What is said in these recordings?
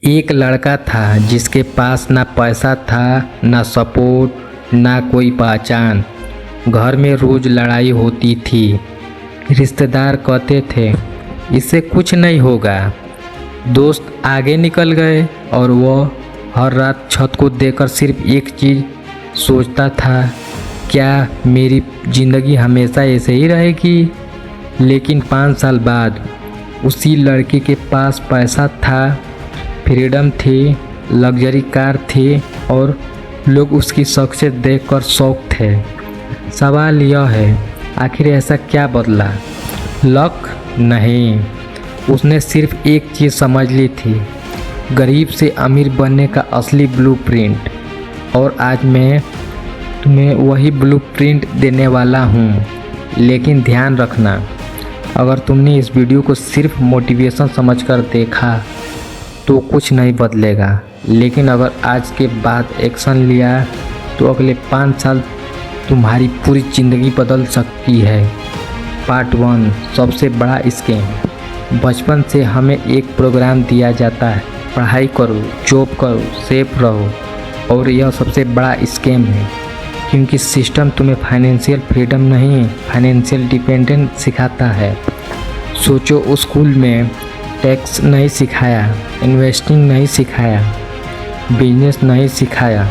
एक लड़का था जिसके पास ना पैसा था, ना सपोर्ट, ना कोई पहचान। घर में रोज लड़ाई होती थी। रिश्तेदार कहते थे इससे कुछ नहीं होगा। दोस्त आगे निकल गए और वह हर रात छत को देखकर सिर्फ एक चीज़ सोचता था, क्या मेरी ज़िंदगी हमेशा ऐसे ही रहेगी। लेकिन 5 साल बाद उसी लड़के के पास पैसा था, फ्रीडम थी, लग्जरी कार थी और लोग उसकी शख्सियत देखकर शौक थे। सवाल यह है, आखिर ऐसा क्या बदला? लक? नहीं, उसने सिर्फ एक चीज़ समझ ली थी, गरीब से अमीर बनने का असली ब्लूप्रिंट। और आज मैं तुम्हें वही ब्लूप्रिंट देने वाला हूँ। लेकिन ध्यान रखना, अगर तुमने इस वीडियो को सिर्फ मोटिवेशन समझकर देखा तो कुछ नहीं बदलेगा। लेकिन अगर आज के बाद एक्शन लिया तो अगले 5 साल तुम्हारी पूरी ज़िंदगी बदल सकती है। पार्ट 1, सबसे बड़ा स्कैम। बचपन से हमें एक प्रोग्राम दिया जाता है, पढ़ाई करो, जॉब करो, सेफ रहो। और यह सबसे बड़ा स्कैम है, क्योंकि सिस्टम तुम्हें फाइनेंशियल फ्रीडम नहीं, फाइनेंशियल डिपेंडेंट सिखाता है। सोचो, स्कूल में टैक्स नहीं सिखाया, इन्वेस्टिंग नहीं सिखाया, बिजनेस नहीं सिखाया,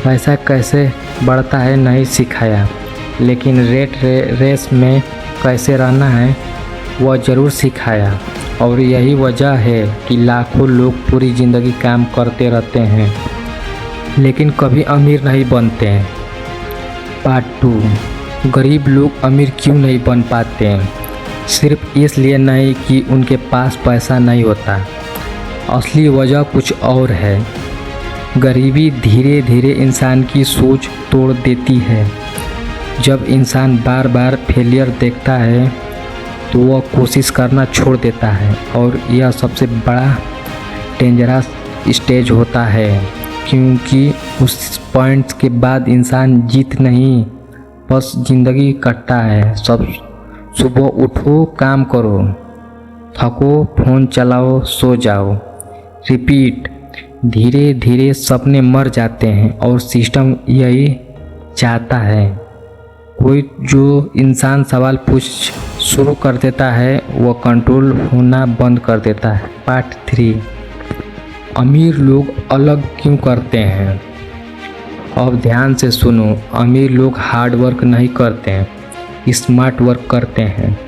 पैसा कैसे बढ़ता है नहीं सिखाया, लेकिन रेस में कैसे रहना है वह ज़रूर सिखाया। और यही वजह है कि लाखों लोग पूरी ज़िंदगी काम करते रहते हैं लेकिन कभी अमीर नहीं बनते हैं। पार्ट 2, गरीब लोग अमीर क्यों नहीं बन पाते हैं? सिर्फ इसलिए नहीं कि उनके पास पैसा नहीं होता, असली वजह कुछ और है। गरीबी धीरे धीरे इंसान की सोच तोड़ देती है। जब इंसान बार बार फेलियर देखता है तो वह कोशिश करना छोड़ देता है, और यह सबसे बड़ा डेंजरस स्टेज होता है, क्योंकि उस पॉइंट के बाद इंसान जीत नहीं, बस ज़िंदगी कटता है। सब सुबह उठो, काम करो, थको, फ़ोन चलाओ, सो जाओ, रिपीट। धीरे धीरे सपने मर जाते हैं और सिस्टम यही चाहता है। कोई जो इंसान सवाल पूछ शुरू कर देता है वह कंट्रोल होना बंद कर देता है। पार्ट 3, अमीर लोग अलग क्यों करते हैं? अब ध्यान से सुनो, अमीर लोग हार्ड वर्क नहीं करते हैं, स्मार्ट वर्क करते हैं।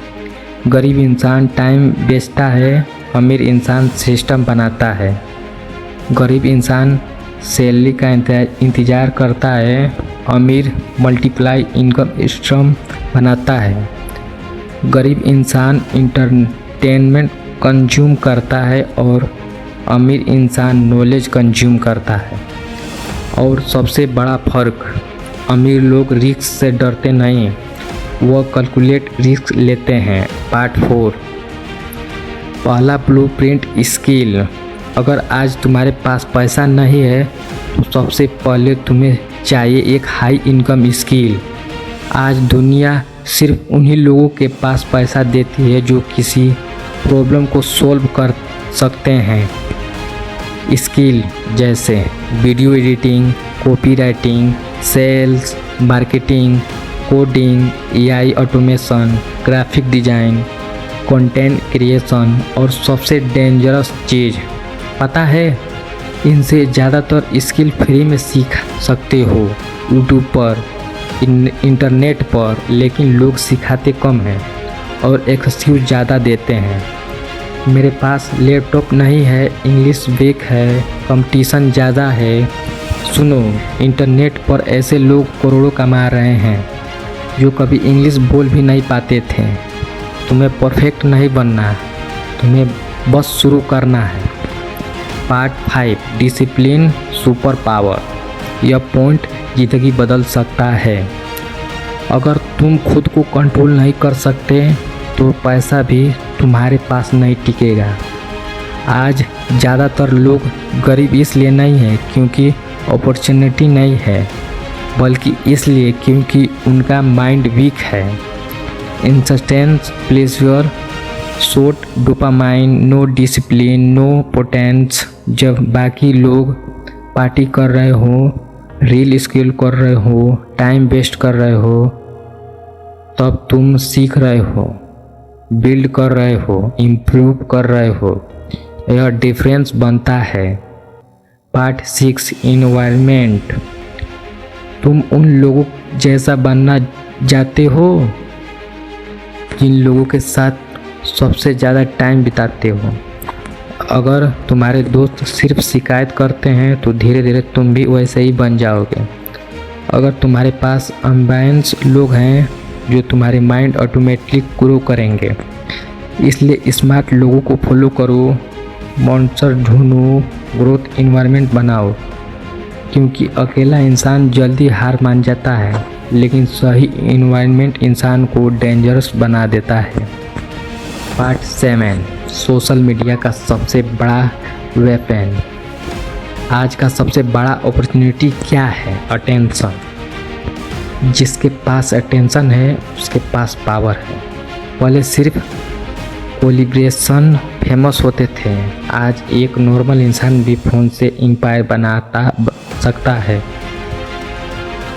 गरीब इंसान टाइम बेचता है, अमीर इंसान सिस्टम बनाता है। गरीब इंसान सैलरी का इंतज़ार करता है, अमीर मल्टीप्लाई इनकम स्ट्रीम बनाता है। गरीब इंसान इंटरटेनमेंट कंज्यूम करता है और अमीर इंसान नॉलेज कंज्यूम करता है। और सबसे बड़ा फ़र्क, अमीर लोग रिस्क से डरते नहीं, वह कैलकुलेट रिस्क लेते हैं। पार्ट 4, पहला ब्लूप्रिंट स्किल। अगर आज तुम्हारे पास पैसा नहीं है तो सबसे पहले तुम्हें चाहिए एक हाई इनकम स्किल। आज दुनिया सिर्फ उन्हीं लोगों के पास पैसा देती है जो किसी प्रॉब्लम को सॉल्व कर सकते हैं। स्किल जैसे video editing, copy writing, sales, marketing, coding, AI automation, graphic design, content creation. और सबसे डेंजरस चीज़ पता है, इनसे ज़्यादातर स्किल फ्री में सीख सकते हो यूट्यूब पर, इंटरनेट पर। लेकिन लोग सिखाते कम हैं और एक्सक्यूज ज़्यादा देते हैं। मेरे पास लैपटॉप नहीं है, इंग्लिश वीक है, कंपटीशन ज़्यादा है। सुनो, इंटरनेट पर ऐसे लोग करोड़ों कमा रहे हैं जो कभी इंग्लिश बोल भी नहीं पाते थे। तुम्हें परफेक्ट नहीं बनना, तुम्हें बस शुरू करना है। Part 5, discipline super power. यह पॉइंट ज़िंदगी बदल सकता है। अगर तुम खुद को कंट्रोल नहीं कर सकते तो पैसा भी तुम्हारे पास नहीं टिकेगा। आज ज़्यादातर लोग गरीब इसलिए नहीं है क्योंकि अपॉर्चुनिटी नहीं है, बल्कि इसलिए क्योंकि उनका माइंड वीक है। Instant pleasure, short dopamine, no discipline, no potence, जब बाकी लोग पार्टी कर रहे हो, रील स्क्रॉल कर रहे हो, टाइम वेस्ट कर रहे हो, तब तुम सीख रहे हो, बिल्ड कर रहे हो, इम्प्रूव कर रहे हो। यह डिफरेंस बनता है। Part 6 environment. तुम उन लोगों जैसा बनना चाहते हो जिन लोगों के साथ सबसे ज़्यादा टाइम बिताते हो। अगर तुम्हारे दोस्त सिर्फ शिकायत करते हैं तो धीरे धीरे तुम भी वैसे ही बन जाओगे। अगर तुम्हारे पास अम्बाइंस लोग हैं जो तुम्हारे माइंड ऑटोमेटिकली ग्रो करेंगे। इसलिए स्मार्ट लोगों को फॉलो करो, मॉन्स्टर ढूंढो, ग्रोथ इन्वायरमेंट बनाओ। क्योंकि अकेला इंसान जल्दी हार मान जाता है, लेकिन सही इन्वायरमेंट इंसान को डेंजरस बना देता है। पार्ट 7 सोशल मीडिया का सबसे बड़ा वेपन। आज का सबसे बड़ा अपॉर्चुनिटी क्या है? अटेंशन। जिसके पास अटेंशन है उसके पास पावर है। पहले सिर्फ कोलिब्रेशन फेमस होते थे, आज एक नॉर्मल इंसान भी फ़ोन से एम्पायर बनाता सकता है।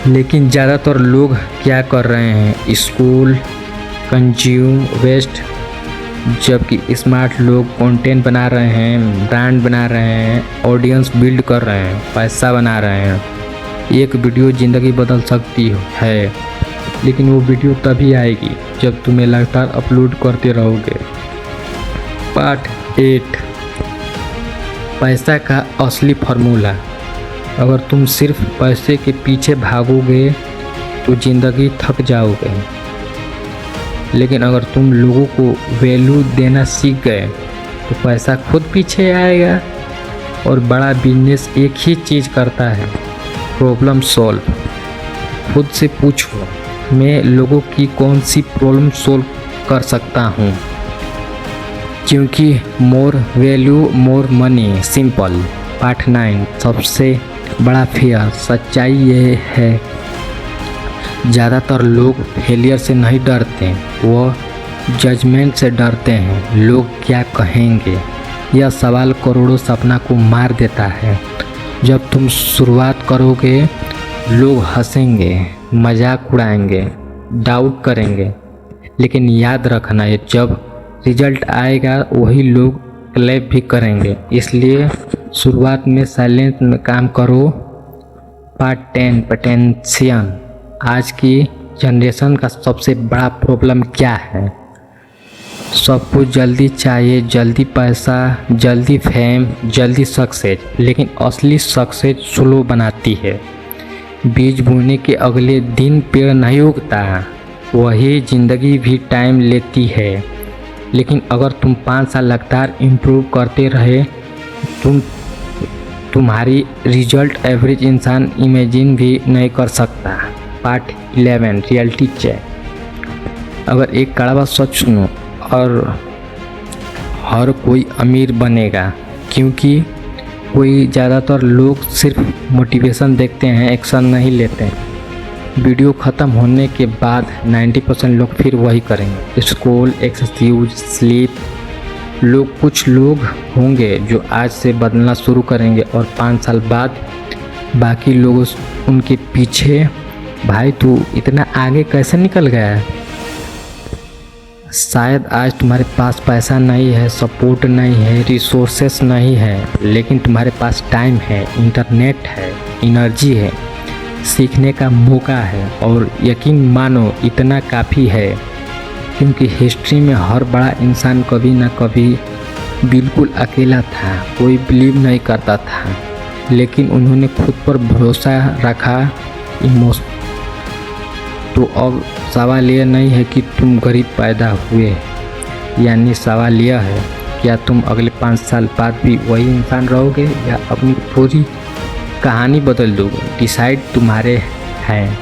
लेकिन ज़्यादातर लोग क्या कर रहे हैं? स्कूल कंज्यूम वेस्ट, जबकि स्मार्ट लोग कंटेंट बना रहे हैं, ब्रांड बना रहे हैं, ऑडियंस बिल्ड कर रहे हैं, पैसा बना रहे हैं। एक वीडियो ज़िंदगी बदल सकती है, लेकिन वो वीडियो तभी आएगी जब तुम्हें लगातार अपलोड करते रहोगे। पार्ट 8 पैसा का असली फार्मूला। अगर तुम सिर्फ पैसे के पीछे भागोगे तो ज़िंदगी थक जाओगे, लेकिन अगर तुम लोगों को वैल्यू देना सीख गए तो पैसा खुद पीछे आएगा। और बड़ा बिजनेस एक ही चीज़ करता है, प्रॉब्लम सॉल्व। खुद से पूछो, मैं लोगों की कौन सी प्रॉब्लम सॉल्व कर सकता हूँ? क्योंकि more value more money, simple. Part 9 सबसे बड़ा फियर। सच्चाई यह है, ज़्यादातर लोग फेलियर से नहीं डरते, वो जजमेंट से डरते हैं। लोग क्या कहेंगे, यह सवाल करोड़ों सपना को मार देता है। जब तुम शुरुआत करोगे लोग हंसेंगे, मजाक उड़ाएंगे, डाउट करेंगे, लेकिन याद रखना ये जब रिजल्ट आएगा वही लोग क्लैप भी करेंगे। इसलिए शुरुआत में साइलेंस में काम करो। Part 10 potential. आज की जनरेशन का सबसे बड़ा प्रॉब्लम क्या है? सब कुछ जल्दी चाहिए, जल्दी पैसा, जल्दी फेम, जल्दी सक्सेस। लेकिन असली सक्सेस स्लो बनाती है। बीज बोने के अगले दिन पेड़ नहीं उगता, वही ज़िंदगी भी टाइम लेती है। लेकिन अगर तुम 5 साल लगातार इम्प्रूव करते रहे, तुम्हारी रिजल्ट एवरेज इंसान इमेजिन भी नहीं कर सकता। Part 11 reality check. अगर एक कड़वा सच सुनो, और हर कोई अमीर बनेगा, क्योंकि ज़्यादातर लोग सिर्फ मोटिवेशन देखते हैं, एक्शन नहीं लेते हैं। वीडियो ख़त्म होने के बाद 90% लोग फिर वही करेंगे, स्क्रॉल, एक्सरसाइज, स्लीप। कुछ लोग होंगे जो आज से बदलना शुरू करेंगे और 5 साल बाद बाकी लोग उनके पीछे। भाई तू इतना आगे कैसे निकल गया है? शायद आज तुम्हारे पास पैसा नहीं है, सपोर्ट नहीं है, रिसोर्सेस नहीं है, लेकिन तुम्हारे पास टाइम है, इंटरनेट है, एनर्जी है, सीखने का मौका है। और यकीन मानो इतना काफ़ी है, क्योंकि हिस्ट्री में हर बड़ा इंसान कभी ना कभी बिल्कुल अकेला था, कोई बिलीव नहीं करता था, लेकिन उन्होंने खुद पर भरोसा रखा। तो अब सवाल यह नहीं है कि तुम गरीब पैदा हुए, यानी सवाल यह है क्या तुम अगले 5 साल बाद भी वही इंसान रहोगे या अपनी पूरी कहानी बदल दोगे? डिसाइड तुम्हारे हैं।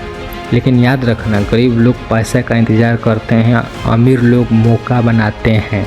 लेकिन याद रखना, गरीब लोग पैसे का इंतज़ार करते हैं, अमीर लोग मौका बनाते हैं।